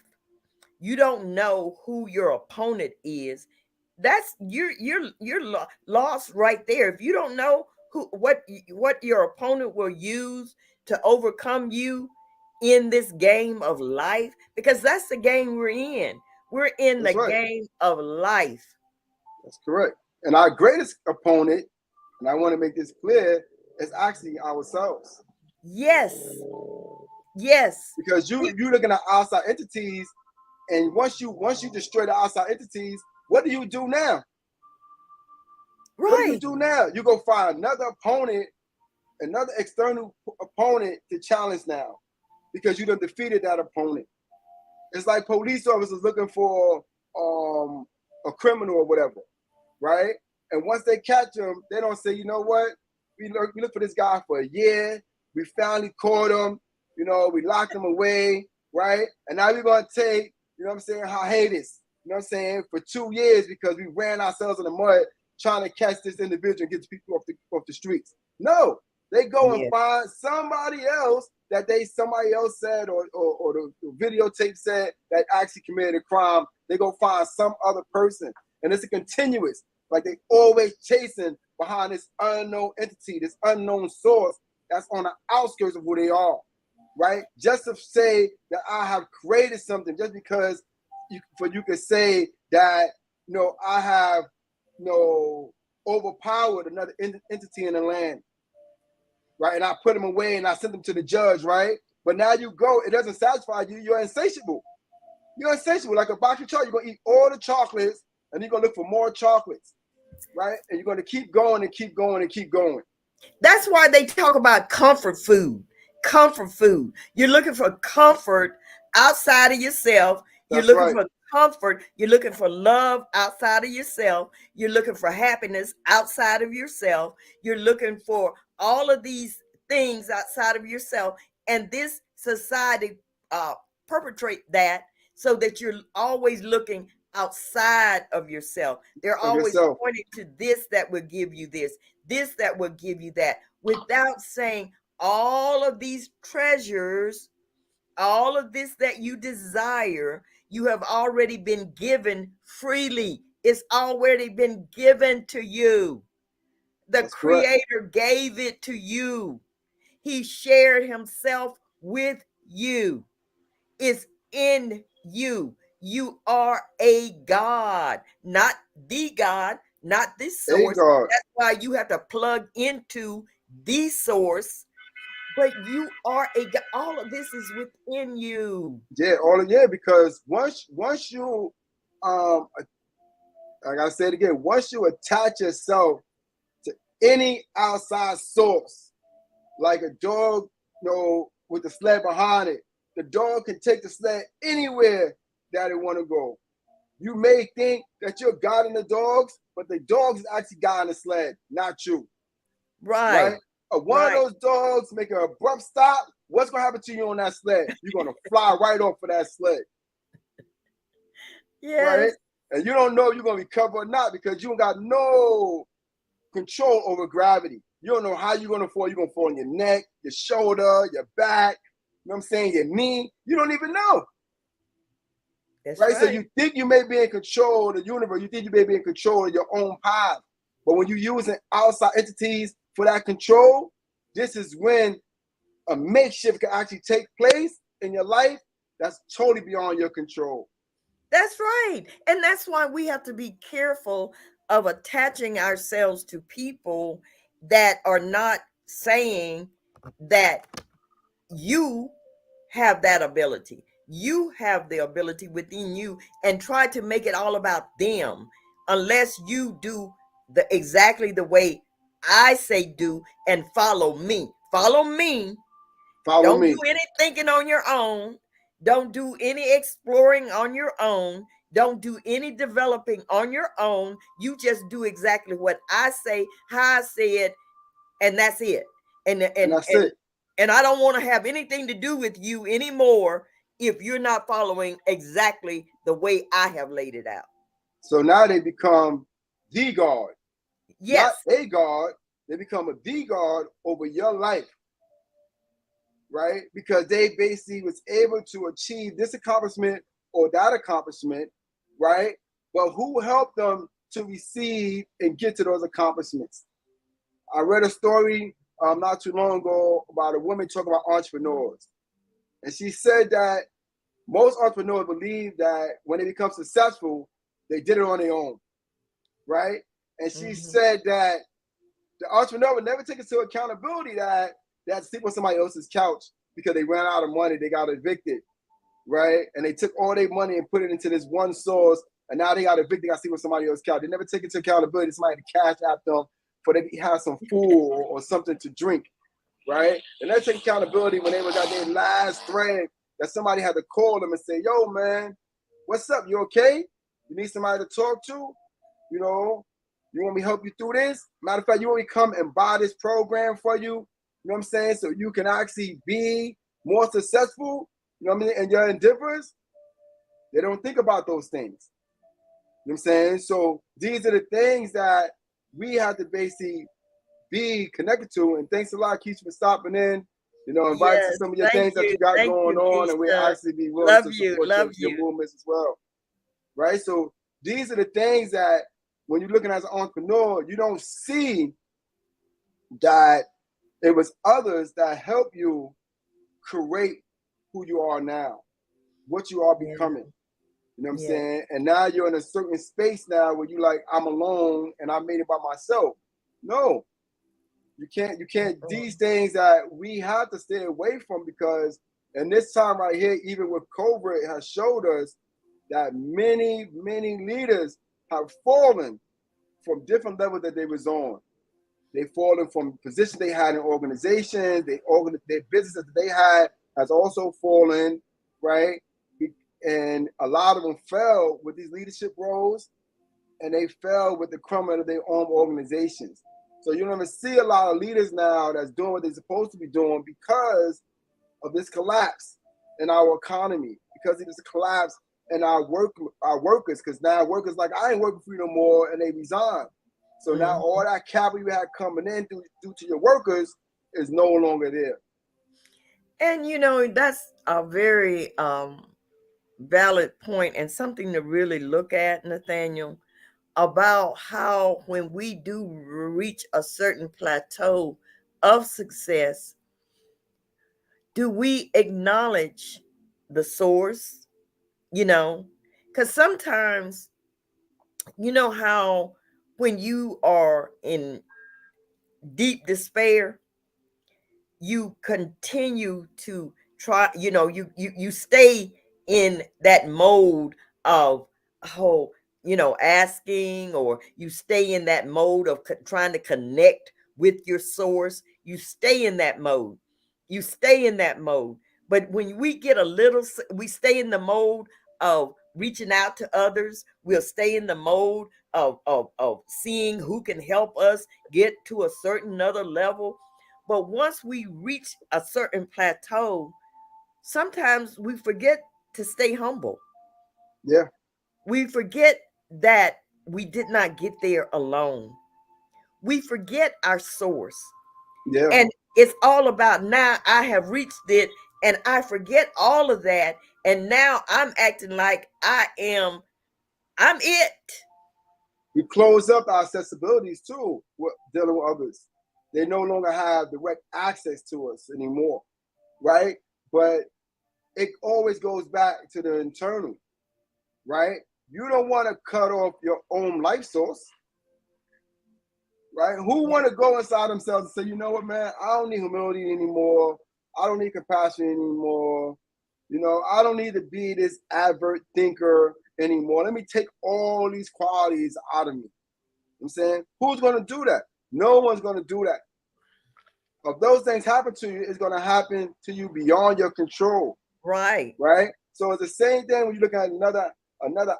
you don't know who your opponent is. That's you're lost right there. If you don't know what your opponent will use to overcome you, in this game of life, because that's the game we're in. We're in the That's right. game of life. That's correct. And our greatest opponent, and I want to make this clear, is actually ourselves. Yes. Yes. Because We, you looking at outside entities, and once you destroy the outside entities, what do you do now? What do you right. do now? You go find another opponent, another external opponent to challenge now, because you done defeated that opponent. It's like police officers looking for a criminal or whatever, right? And once they catch them, they don't say, you know what? We look for this guy for a year. We finally caught him. We locked him away, right? And now we're gonna take, you know what I'm saying, hiatus, you know what I'm saying, for 2 years because we ran ourselves in the mud trying to catch this individual and get the people off the streets. No, they go and Yeah. find somebody else that somebody else said or the videotape said that actually committed a crime. They go find some other person, and it's a continuous. Like they always chasing behind this unknown entity, this unknown source that's on the outskirts of who they are, right? Just to say that I have created something, just because you could say that I have overpowered another entity in the land, right? And I put them away and I sent them to the judge, right? But now you go, it doesn't satisfy you. You're insatiable. You're insatiable. Like a box of chocolate, you're gonna eat all the chocolates, and you're gonna look for more chocolates, right? And you're gonna keep going and keep going and keep going. That's why they talk about comfort food. Comfort food. You're looking for comfort outside of yourself. You're That's looking right. for comfort. You're looking for love outside of yourself. You're looking for happiness outside of yourself. You're looking for all of these things outside of yourself. And this society uh, perpetrate that so that you're always looking outside of yourself. They're Of always yourself. pointing to this that will give you this that will give you that, without saying all of these treasures, all of this that you desire, you have already been given freely. It's already been given to you. The That's correct. Creator gave it to you. He shared Himself with you. It's in you. You are a God, not the God, not this A source. God. That's why you have to plug into the source. But you are a God. All of this is within you. Yeah, because once you like I said again, once you attach yourself to any outside source, like a dog, with the sled behind it, the dog can take the sled anywhere that it want to go. You may think that you're guiding the dogs, but the dogs is actually guiding the sled, not you, Right. right? One of Right. those dogs make an abrupt stop. What's gonna happen to you on that sled? You're gonna fly right off of that sled, right? Yes. And you don't know if you're gonna recover or not because you don't got no control over gravity. You don't know how you're gonna fall. You're gonna fall on your neck, your shoulder, your back, you know what I'm saying, your knee. You don't even know. That's Right? So right. you think you may be in control of the universe, you think you may be in control of your own path. But when you're using outside entities for that control, this is when a makeshift can actually take place in your life that's totally beyond your control. That's right. And that's why we have to be careful of attaching ourselves to people that are not saying that you have that ability. You have the ability within you, and try to make it all about them unless you do exactly the way I say do and follow me. Follow me. Follow Don't do me. any thinking on your own. Don't do any exploring on your own. Don't do any developing on your own. You just do exactly what I say, how I say it, and that's it. And And and that's and it. and I don't want to have anything to do with you anymore if you're not following exactly the way I have laid it out. So now they become the God. Not Yes. a God. They become a the God over your life, right? Because they basically was able to achieve this accomplishment or that accomplishment, right? But who helped them to receive and get to those accomplishments? I read a story not too long ago about a woman talking about entrepreneurs. And she said that most entrepreneurs believe that when they become successful, they did it on their own, right? And she Mm-hmm. said that the entrepreneur would never take into accountability that they had to sleep on somebody else's couch because they ran out of money, they got evicted, right? And they took all their money and put it into this one source, and now they got evicted, they got to sleep on somebody else's couch. They never take into accountability somebody to cash out them for they have some food or something to drink, right? And they take accountability when they was at their last thread that somebody had to call them and say, yo, man, what's up? You okay? You need somebody to talk to? You know, you want me to help you through this? Matter of fact, you want me to come and buy this program for you? You know what I'm saying? So you can actually be more successful, you know what I mean, in your endeavors. They don't think about those things. You know what I'm saying? So these are the things that we have to basically be connected to. And thanks a lot, Keisha, for stopping in. You know, invite to Yes, some of your things that you got thank going you, on, and we Keisha. actually be willing Love to you, support love your you. movements as well, right? So these are the things that when you're looking as an entrepreneur, you don't see that it was others that help you create who you are now, what you are Yeah, becoming. You know what I'm yeah, saying? And now you're in a certain space now where you like, I'm alone and I made it by myself. No, you can't these things that we have to stay away from, because in this time right here, even with COVID, it has showed us that many leaders have fallen from different levels that they was on. They've fallen from positions they had in organizations, their businesses that they had has also fallen, right? And a lot of them fell with these leadership roles, and they fell with the crumbling of their own organizations. So you don't even see a lot of leaders now that's doing what they're supposed to be doing because of this collapse in our economy, because of this collapse in our workers, because now workers like, I ain't working for you no more, and they resign. So now mhm. all that capital you had coming in due to your workers is no longer there. And that's a very valid point and something to really look at, Nathaniel, about how when we do reach a certain plateau of success, do we acknowledge the source? You know, because sometimes, how when you are in deep despair, you continue to try, you stay in that mode of, oh, asking, or you stay in that mode of trying to connect with your source. You stay in that mode. You stay in that mode. But when we get a little, we stay in the mode of reaching out to others. We'll stay in the mode of seeing who can help us get to a certain other level. But once we reach a certain plateau, sometimes we forget to stay humble. Yeah, We forget that we did not get there alone. We forget our source. yeah. And it's all about, now I have reached it, and I forget all of that. And now I'm acting like I'm it. We close up our accessibilities too with dealing with others. They no longer have direct access to us anymore, right? But it always goes back to the internal, right? You don't want to cut off your own life source, right? Who want to go inside themselves and say, you know what, man, I don't need humility anymore. I don't need compassion anymore. You know, I don't need to be this advert thinker anymore. Let me take all these qualities out of me. I'm saying, who's going to do that? No one's going to do that. If those things happen to you, it's going to happen to you beyond your control, Right. right? So it's the same thing when you look at another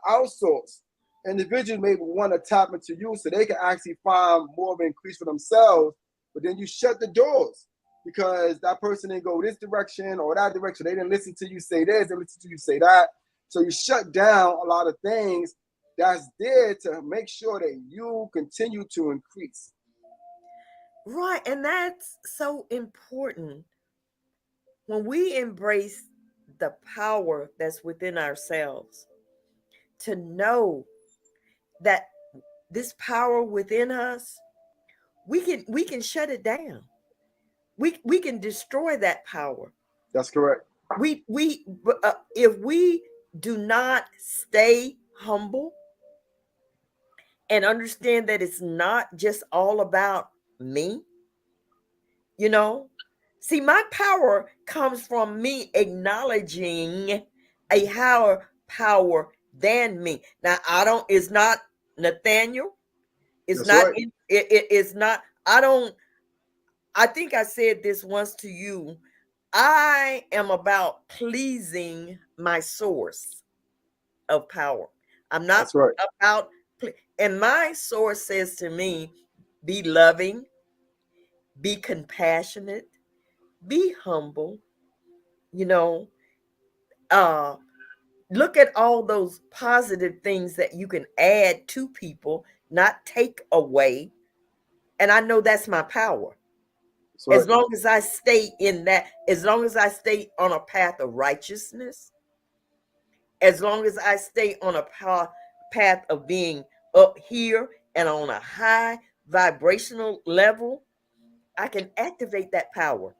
outsource. Individuals may want to tap into you so they can actually find more of an increase for themselves, but then you shut the doors because that person didn't go this direction or that direction. They didn't listen to you say this, they listen to you say that. So you shut down a lot of things that's there to make sure that you continue to increase. Right. And that's so important when we embrace the power that's within ourselves, to know that this power within us, we can shut it down. We can destroy that power. That's correct. If we do not stay humble and understand that it's not just all about me, you know, see, my power comes from me acknowledging a higher power than me. Now, I don't, it's not Nathaniel. It's That's not, right. it's not, I don't, I think I said this once to you. I am about pleasing my source of power. I'm not That's right. about, and my source says to me, be loving, be compassionate, be humble, you know, uh, look at all those positive things that you can add to people, not take away. And I know that's my power. That's As right. long as I stay in that, as long as I stay on a path of righteousness, as long as I stay on a path of being up here and on a high vibrational level, I can activate that power.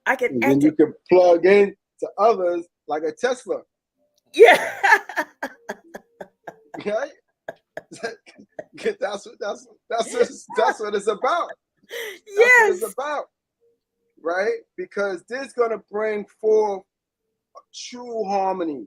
I can And then you activate. can plug in to others like a Tesla, Yeah. right? That's what it's about. That's what it's Yes. about, right? Because this is gonna bring forth true harmony,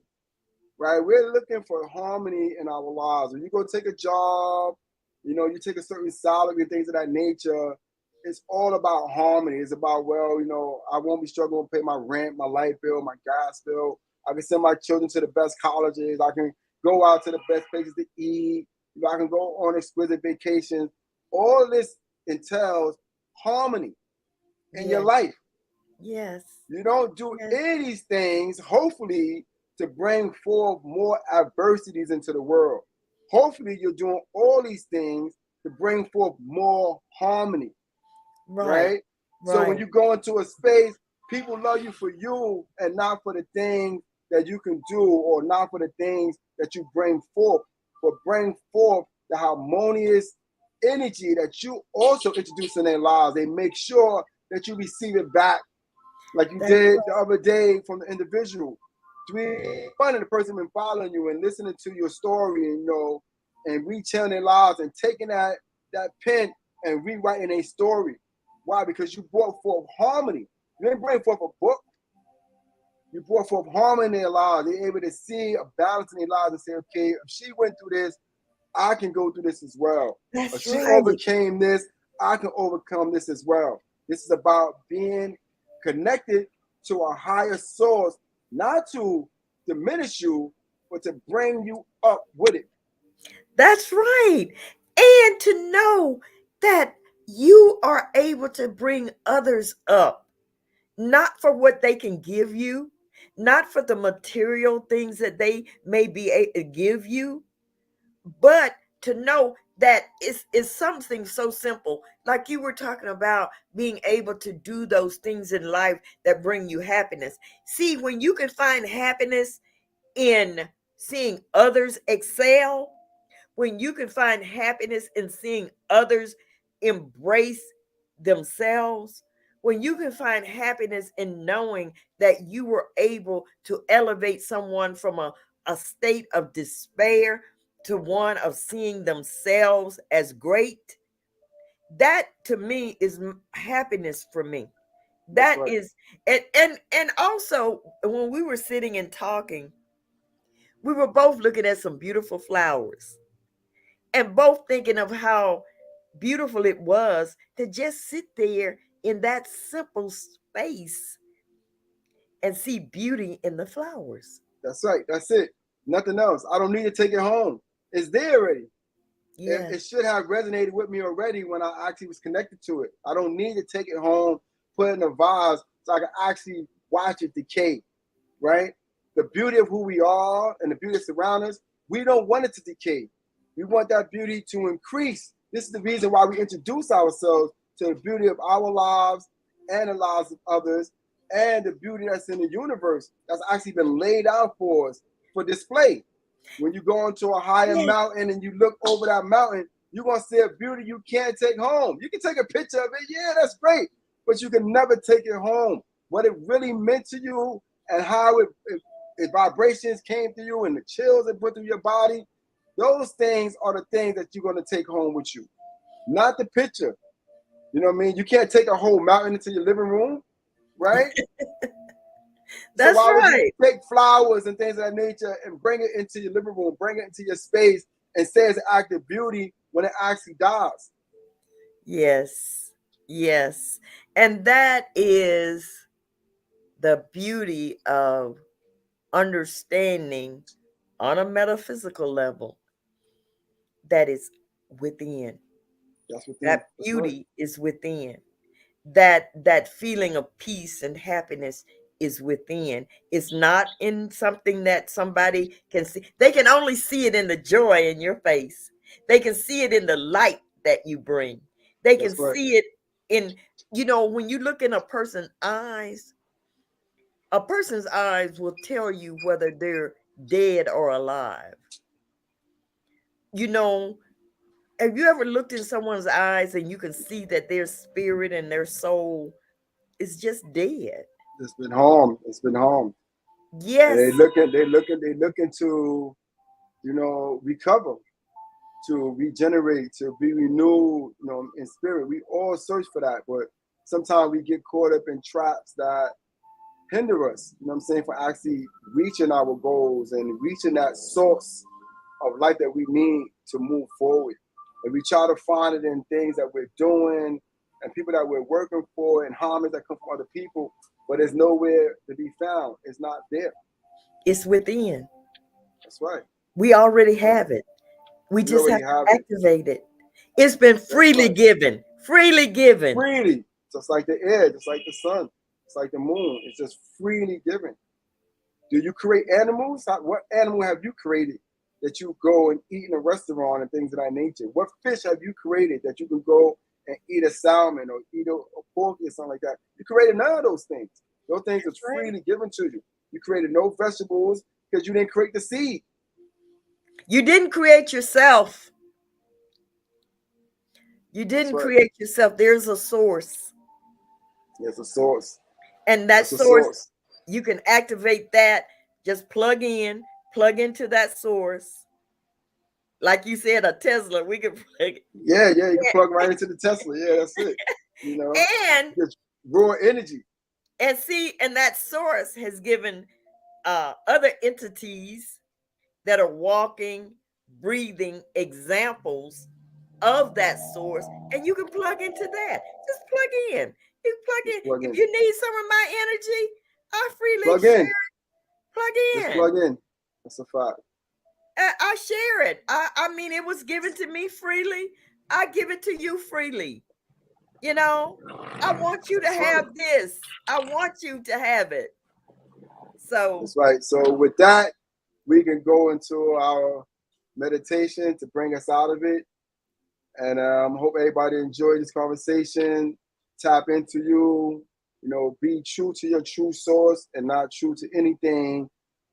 right? We're looking for harmony in our lives. When you go take a job, you take a certain salary and things of that nature. It's all about harmony. It's about, well, I won't be struggling to pay my rent, my light bill, my gas bill. I can send my children to the best colleges. I can go out to the best places to eat. I can go on exquisite vacations. All this entails harmony in your Yes. life. Yes. You don't do Yes. any of these things, hopefully, to bring forth more adversities into the world. Hopefully, you're doing all these things to bring forth more harmony, Right. right? So when Right. you go into a space, people love you for you and not for the things that you can do or not for the things that you bring forth, but bring forth the harmonious energy that you also introduce in their lives. They make sure that you receive it back like you That's did the right. other day from the individual. Finding the person been following you and listening to your story, and and retelling their lives and taking that pen and rewriting a story. Why? Because you brought forth harmony. You didn't bring forth a book. You brought forth harmony in their lives. They're able to see a balance in their lives and say, okay, if she went through this, I can go through this as well. If That's she right. overcame this, I can overcome this as well. This is about being connected to a higher source, not to diminish you, but to bring you up with it. That's right. And to know that you are able to bring others up, not for what they can give you, not for the material things that they may be able to give you, but to know that it's something so simple. Like you were talking about being able to do those things in life that bring you happiness. See, when you can find happiness in seeing others excel, when you can find happiness in seeing others embrace themselves, when you can find happiness in knowing that you were able to elevate someone from a state of despair to one of seeing themselves as great, that to me is happiness for me. That's That right. is, and also when we were sitting and talking, we were both looking at some beautiful flowers and both thinking of how beautiful it was to just sit there in that simple space and see beauty in the flowers. That's right. That's it. Nothing else. I don't need to take it home. It's there already. It Yes. should have resonated with me already when I actually was connected to it. I don't need to take it home, put it in a vase so I can actually watch it decay, right? The beauty of who we are and the beauty that surrounds us, we don't want it to decay. We want that beauty to increase. This is the reason why we introduce ourselves to the beauty of our lives and the lives of others and the beauty that's in the universe that's actually been laid out for us for display. When you go into a higher Yes. mountain and you look over that mountain, you're going to see a beauty you can't take home. You can take a picture of it. Yeah, that's great. But you can never take it home. what it really meant to you, and how it vibrations came to you and the chills it put through your body, those things are the things that you're going to take home with you, not the picture. You know what I mean? You can't take a whole mountain into your living room, right? So That's why would you right. take flowers and things of that nature and bring it into your living room, bring it into your space, and say it's an act of beauty when it actually dies? Yes. Yes. And that is the beauty of understanding on a metaphysical level that is within. That's within. That That's right. beauty is within. That feeling of peace and happiness is within. It's not in something that somebody can see. They can only see it in the joy in your face. They can see it in the light that you bring. They can That's right. see it in, when you look in a person's eyes will tell you whether they're dead or alive. You know, have you ever looked in someone's eyes and you can see that their spirit and their soul is just dead? It's been harmed. It's been harmed. And Yes, they looking to, recover, to regenerate, to be renewed, in spirit. We all search for that, but sometimes we get caught up in traps that hinder us, you know what I'm saying, for actually reaching our goals and reaching that source of life that we need to move forward. And we try to find it in things that we're doing and people that we're working for and homage that come from other people, but it's nowhere to be found. It's not there. it's within. That's right. We already That's right. have it. We We just already have to have it. activate it. It's been That's freely right. given, freely given. Freely, just like the air, just like the sun, just like the moon. It's just freely given. Do you create animals? What animal have you created that you go and eat in a restaurant and things of that nature? What fish have you created that you can go and eat a salmon or eat a porky or something like that? You created none of those things. Those things are That's right. freely given to you. You created no vegetables because you didn't create the seed. You didn't create yourself. You That's didn't right. create yourself. There's a source. There's a source. And that That's a source, source. you can activate that. Just plug into that source. Like you said, a Tesla, we can plug Yeah, you can plug right into the Tesla. Yeah, that's it. You know, and just raw energy. see, and that source has given other entities that are walking, breathing examples of that source, and you can plug into that. Just plug in. You plug Just in. plug If in. you need some of my energy, I freely Plug share. in. Just Plug in. plug in. That's a fact. I share it. I mean, it was given to me freely. I give it to you freely. You know, I want you to That's right. have this. I want you to have it. So, That's right. So with that, we can go into our meditation to bring us out of it. And hope everybody enjoyed this conversation. Tap into you. Be true to your true source and not true to anything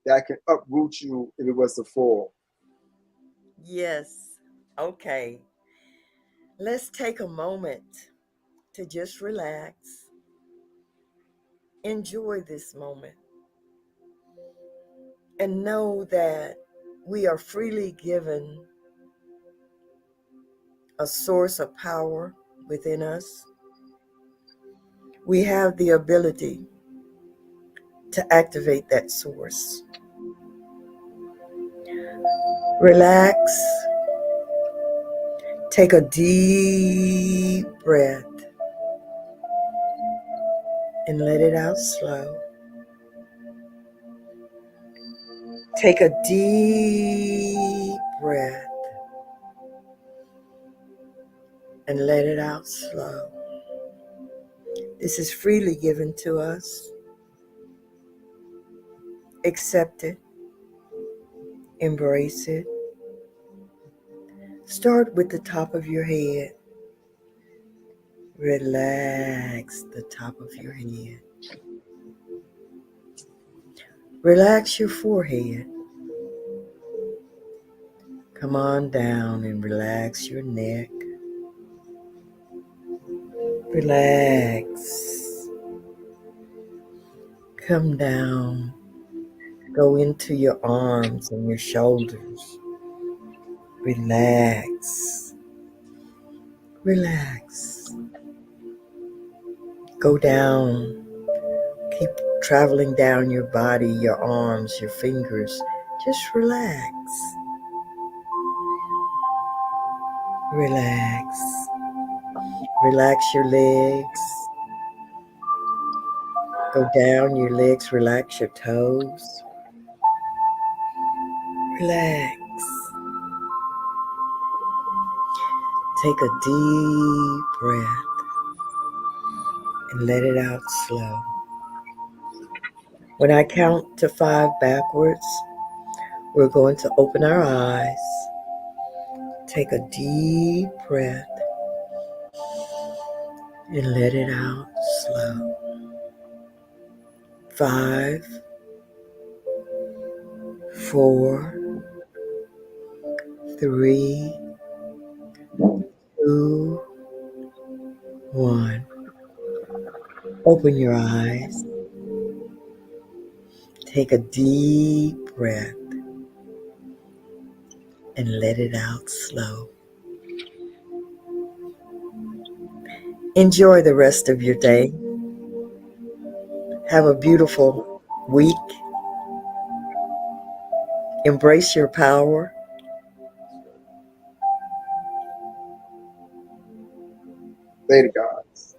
that can uproot you if it was to fall. yes. Okay. Let's take a moment to just relax. Enjoy this moment and know that we are freely given a source of power within us. We have the ability to activate that source. Relax, take a deep breath, and let it out slow. Take a deep breath and let it out slow. This is freely given to us. Accept it, embrace it. Start with the top of your head. Relax the top of your head. Relax your forehead. Come on down and relax your neck. Relax Come down. Go into your arms and your shoulders. Relax. Relax. Go down. Keep traveling down your body, your arms, your fingers. Just relax. Relax. Relax your legs. Go down your legs. Relax your toes. Relax. Take a deep breath and let it out slow. When I count to 5 backwards, we're going to open our eyes. Take a deep breath and let it out slow. 5, 4, 3, 2, 1. Open your eyes. Take a deep breath and let it out slow. Enjoy the rest of your day. Have a beautiful week. Embrace your power. Later, guys.